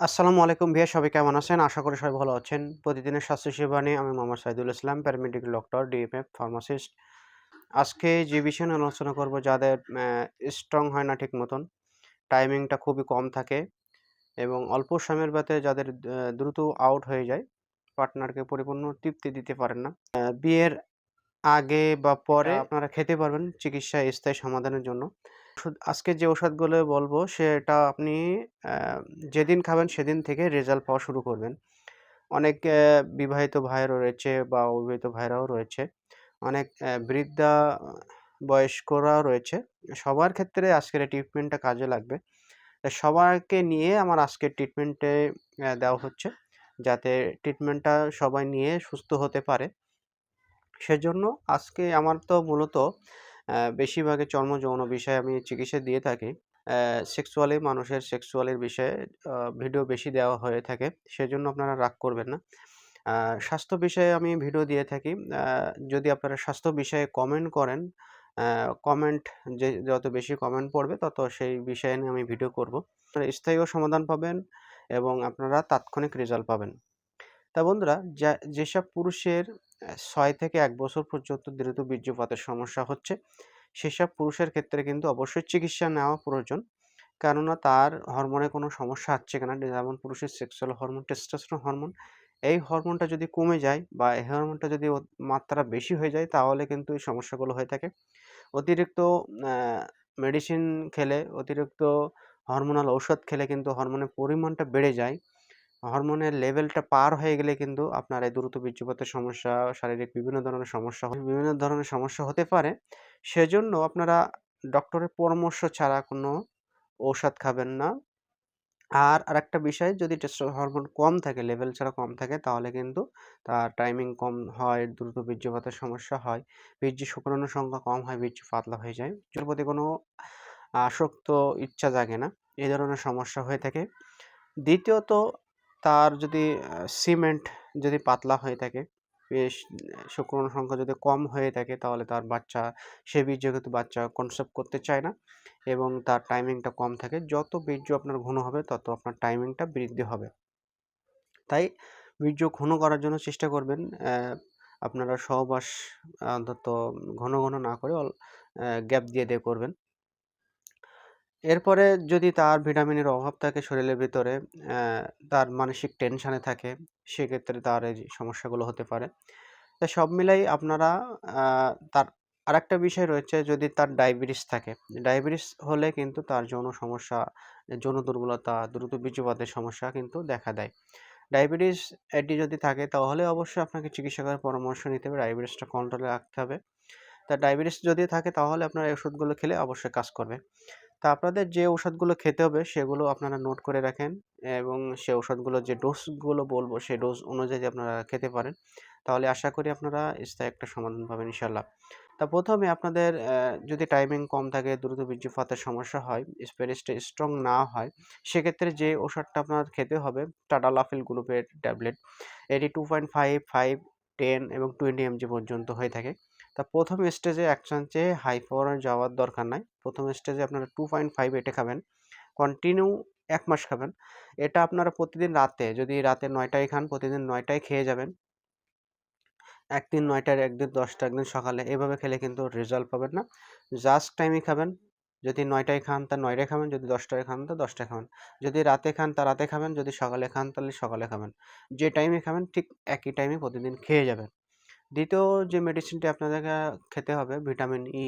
আসসালামু আলাইকুম ভাইয়া, সবাই কেমন আছেন? আশা করি সবাই ভালো আছেন। প্রতিদিনের স্বাস্থ্য সেবা নিয়ে আমি Mohammad Saidul Islam, paramedical doctor, DMF pharmacist. আজকে যে বিষয় নিয়ে আলোচনা করব, যাদের স্ট্রং হয় না ঠিক মতন, টাইমিংটা খুবই কম থাকে এবং অল্প সময়ের ভেতরে যাদের দ্রুত আউট হয়ে যায়, পার্টনারকে পরিপূর্ণ তৃপ্তি দিতে পারেন না। বিয়ের আগে বা পরে আপনারা খেতে পারবেন চিকিৎসা স্থায়ী সমাধানের জন্য। আজকে যে ঔষধগুলো বলব সেটা আপনি আ যেদিন খাবেন সেদিন থেকে রেজাল্ট পাওয়া শুরু করবেন। অনেক বিবাহিত ভাইয়েরা রয়েছে বা অবিবাহিত ভাইয়েরাও রয়েছে। অনেক বৃদ্ধা বয়স্করাও রয়েছে। সবার ক্ষেত্রে আজকের এই ট্রিটমেন্টটা কাজে লাগবে। সবাইকে নিয়ে আমার আজকের ট্রিটমেন্টে দেওয়া হচ্ছে। যাতে ট্রিটমেন্টটা সবাই নিয়ে সুস্থ হতে পারে। সেজন্য আজকে আমার তো মূলত বেশিরভাগই চর্ম-যৌন বিষয়ে আমি চিকিৎসা দিয়ে থাকি। মানুষের সেক্সুয়ালির বিষয়ে ভিডিও বেশি দেওয়া হয়ে থাকে। সেজন্য আপনারা রাগ করবেন না। আ স্বাস্থ্য বিষয়ে আমি ভিডিও দিয়ে থাকি। আ যদি আপনারা স্বাস্থ্য বিষয়ে কমেন্ট করেন, আ কমেন্ট যত বেশি কমেন্ট পড়বে তত সেই বিষয় নিয়ে আমি ভিডিও করব। আপনারা স্থায়ীও সমাধান পাবেন এবং আপনারা তাৎক্ষণিক রেজাল্ট পাবেন। তা বন্ধুরা, যেসব পুরুষের ৬ থেকে ১ বছর পর্যন্ত দ্রুত বীর্যপাতের সমস্যা হচ্ছে, সেসব পুরুষের ক্ষেত্রে কিন্তু অবশ্যই চিকিৎসা নেওয়া প্রয়োজন। কেননা তার হরমোনে কোনো সমস্যা হচ্ছে কিনা, যেমন পুরুষের সেক্সুয়াল হরমোন, টেস্টোস্টেরন হরমোন, এই হরমোনটা যদি কমে যায় বা এই হরমোনটা যদি মাত্রা বেশি হয়ে যায় তাহলে কিন্তু এই সমস্যাগুলো হয়ে থাকে। অতিরিক্ত আ মেডিসিন খেলে, অতিরিক্ত হরমোনাল ঔষধ খেলে কিন্তু হরমোনের পরিমাণটা বেড়ে যায়। হরমোনের লেভেলটা পার হয়ে গেলে কিন্তু আপনার এই দ্রুত বীর্যপাতের সমস্যা, শারীরিক বিভিন্ন ধরনের সমস্যা হতে পারে। সেজন্য আপনারা ডক্টরের পরামর্শ ছাড়া কোনো ঔষধ খাবেন না। আর আরেকটা বিষয়, যদি টেস্টোস্টেরন হরমোন কম থাকে, লেভেল ছাড়া কম থাকে তাহলে কিন্তু তার টাইমিং কম হয়, দ্রুত বীর্যপাতের সমস্যা হয়, বীর্য শুক্রাণুর সংখ্যা কম হয়, বীর্য পাতলা হয়ে যায়। এর প্রতি কোনো আসক্ত ইচ্ছা জাগে না। এই ধরনের সমস্যা হয়ে থাকে। দ্বিতীয়ত, তার যদি সিমেন্ট যদি পাতলা হয়ে থাকে, বেশ শুক্রাণুর সংখ্যা যদি কম হয়ে থাকে তাহলে তার বাচ্চা, সে বীর্য কিন্তু বাচ্চা কনসেপ্ট করতে চায় না এবং তার টাইমিংটা কম থাকে। যত বীর্য আপনার ঘন হবে তত আপনার টাইমিংটা বৃদ্ধি হবে। তাই বীর্য ঘন করার জন্য চেষ্টা করবেন আপনারা সহবাস অন্তত ঘন না করে গ্যাপ দিয়ে করবেন। এরপরে যদি তার ভিটামিনের অভাব থাকে শরীরের ভিতরে, তার মানসিক টেনশনে থাকে, সেক্ষেত্রে তার এই যে সমস্যাগুলো হতে পারে। তো সব মিলাই আপনারা আ তার আরেকটা বিষয় রয়েছে, যদি তার ডায়াবেটিস থাকে, ডায়াবেটিস হলে কিন্তু তার যৌন সমস্যা, যৌন দুর্বলতা, দ্রুত বীর্যপাতের সমস্যা কিন্তু দেখা দেয়। ডায়াবেটিস এটি যদি থাকে তাহলে অবশ্যই আপনাকে চিকিৎসকের পরামর্শ নিতে হবে। ডায়াবেটিসটা কন্ট্রোলে রাখতে হবে। তা ডায়াবেটিস যদি থাকে তাহলে আপনার এই ওষুধগুলো খেলে অবশ্যই কাজ করবে। তা আপনাদের যে ঔষধগুলো খেতে হবে সেগুলো আপনারা নোট করে রাখেন এবং সে ঔষধগুলোর যে ডোজগুলো বলবো সেই ডোজ অনুযায়ী আপনারা খেতে পারেন। তাহলে আশা করি আপনারা স্থায়ী একটা সমাধান পাবেন ইনশাআল্লাহ। তা ১ম এ আপনাদের যদি টাইমিং কম থাকে, দ্রুত বীর্যপাতের সমস্যা হয়, স্প্যানিশটা স্ট্রং না হয়, সেক্ষেত্রে যে ওষুধটা আপনার খেতে হবে টাডালাফিল গ্রুপের ট্যাবলেট। এটি 2.5, 5, 10 এবং 20 mg পর্যন্ত হয়ে থাকে। তা ১ম স্টেজে এক চান্সে হাই পাওয়ারে যাওয়ার দরকার নাই। ১ম স্টেজে আপনারা 2.5 এটা খাবেন। কন্টিনিউ ১ মাস খাবেন। এটা আপনারা প্রতিদিন রাতে, যদি রাতে ৯ টায় খান, প্রতিদিন ৯ টায় খেয়ে যাবেন। একদিন ৯ টায়, একদিন ১০ টায়, একদিন সকালে, এভাবে খেলে কিন্তু রেজাল্ট পাবেন না। জাস্ট টাইমে খাবেন। যদি ৯ টায় খান তা ৯ টায় খাবেন, যদি ১০ টায় খান তা ১০ টায় খাবেন। যদি রাতে খান তা রাতে খাবেন, যদি সকালে খান তাহলে সকালে খাবেন। যে টাইমে খাবেন ঠিক একই টাইমে প্রতিদিন খেয়ে যাবেন। দ্বিতীয় যে মেডিসিনটি আপনাদেরকে খেতে হবে ভিটামিন ই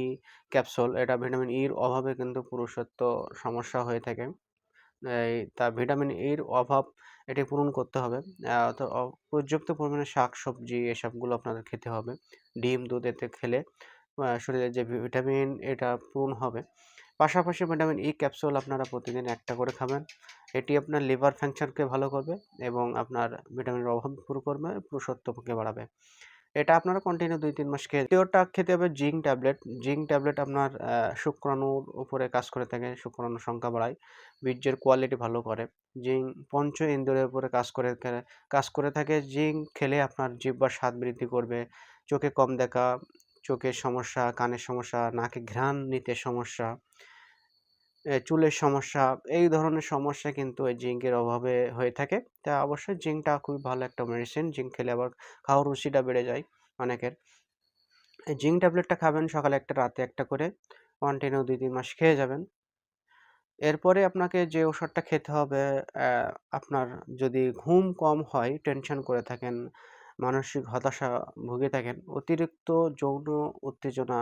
ক্যাপসুল। এটা ভিটামিন ইর অভাবে কিন্তু পুরুষত্ব সমস্যা হয়ে থাকে। তা ভিটামিন ইর অভাব এটি পূরণ করতে হবে। তো পর্যাপ্ত পরিমাণে শাকসবজি এসবগুলো আপনাদের খেতে হবে। ডিম, দুধ এতে খেলে শরীরে যে ভিটামিন এটা পূরণ হবে। পাশাপাশি ভিটামিন ই ক্যাপসুল আপনারা প্রতিদিন একটা করে খাবেন। এটি আপনার লিভার ফাংশনকে ভালো করবে এবং আপনার ভিটামিনের অভাব পুরো করবে, পুরুষত্বকে বাড়াবে। এটা আপনারা কন্টিনিউ ২-৩ মাস খেয়ে, দ্বিতীয়টা খেতে হবে জিঙ্ক ট্যাবলেট। জিঙ্ক ট্যাবলেট আপনার শুক্রাণুর উপরে কাজ করে থাকে, শুক্রাণুর সংখ্যা বাড়ায়, বীর্যের কোয়ালিটি ভালো করে। জিঙ্ক পঞ্চ ইন্দ্রিয়ের উপরে কাজ করে থাকে। জিঙ্ক খেলে আপনার জিহ্বার স্বাদ বৃদ্ধি করবে, চোখে কম দেখা, চোখের সমস্যা, কানের সমস্যা, নাকে ঘ্রাণ নিতে সমস্যা, চুলের সমস্যা, এই ধরনের সমস্যা কিন্তু এই জিঙ্কের অভাবে হয়ে থাকে। তা অবশ্যই জিঙ্কটা খুবই ভালো একটা মেডিসিন। জিঙ্ক খেলে আবার খাওয়ার রুচিটা বেড়ে যায় অনেকের। এই জিঙ্ক ট্যাবলেটটা খাবেন সকালে একটা, রাতে একটা করে। কন্টিনিউ ২-৩ মাস খেয়ে যাবেন। এরপরে আপনাকে যে ওষুধটা খেতে হবে, আপনার যদি ঘুম কম হয়, টেনশন করে থাকেন, মানসিক হতাশা ভুগে থাকেন, অতিরিক্ত যৌন উত্তেজনা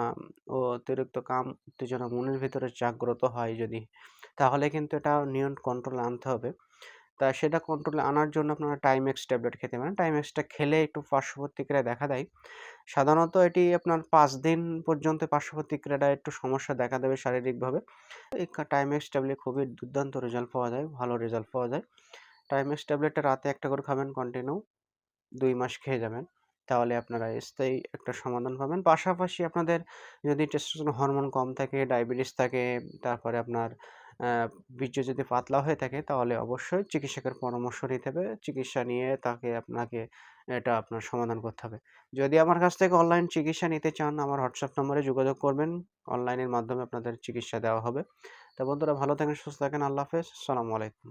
ও অতিরিক্ত কাম উত্তেজনা মনের ভিতরে জাগ্রত হয় যদি, তাহলে কিন্তু এটা কন্ট্রোলে আনতে হবে। তা সেটা কন্ট্রোলে আনার জন্য আপনারা টাইমেক্স ট্যাবলেট খেতে পারেন। টাইমেক্সটা খেলে একটু পার্শ্বপ্রতিক্রিয়া দেখা দেয়। সাধারণত এটি আপনার ৫ দিন পর্যন্ত পার্শ্বপ্রতিক্রিয়াটা একটু সমস্যা দেখা দেবে শারীরিকভাবে। এই টাইমেক্স ট্যাবলেট খুবই দুর্দান্ত রেজাল্ট পাওয়া যায়, ভালো রেজাল্ট পাওয়া যায়। টাইমেক্স ট্যাবলেটটা রাতে একটা করে খাবেন কন্টিনিউ ২ মাস খেয়ে যাবেন। তাহলে আপনারা স্থায়ী একটা সমাধান পাবেন। পাশাপাশি আপনাদের যদি টেস্টোস্টেরন হরমোন কম থাকে, ডায়াবেটিস থাকে, তারপরে আপনার আ বীর্য যদি পাতলা হয়ে থাকে, তাহলে অবশ্যই চিকিৎসকের পরামর্শ নিতে হবে। চিকিৎসা নিয়ে আপনাকে এটা আপনার সমাধান করতে হবে। যদি আমার কাছ থেকে অনলাইন চিকিৎসা নিতে চান, আমার হোয়াটসঅ্যাপ নম্বরে যোগাযোগ করবেন। অনলাইনের মাধ্যমে আপনাদের চিকিৎসা দেওয়া হবে। তো বন্ধুরা ভালো থাকেন, সুস্থ থাকেন। আল্লাহ হাফেজ। আসসালামু আলাইকুম।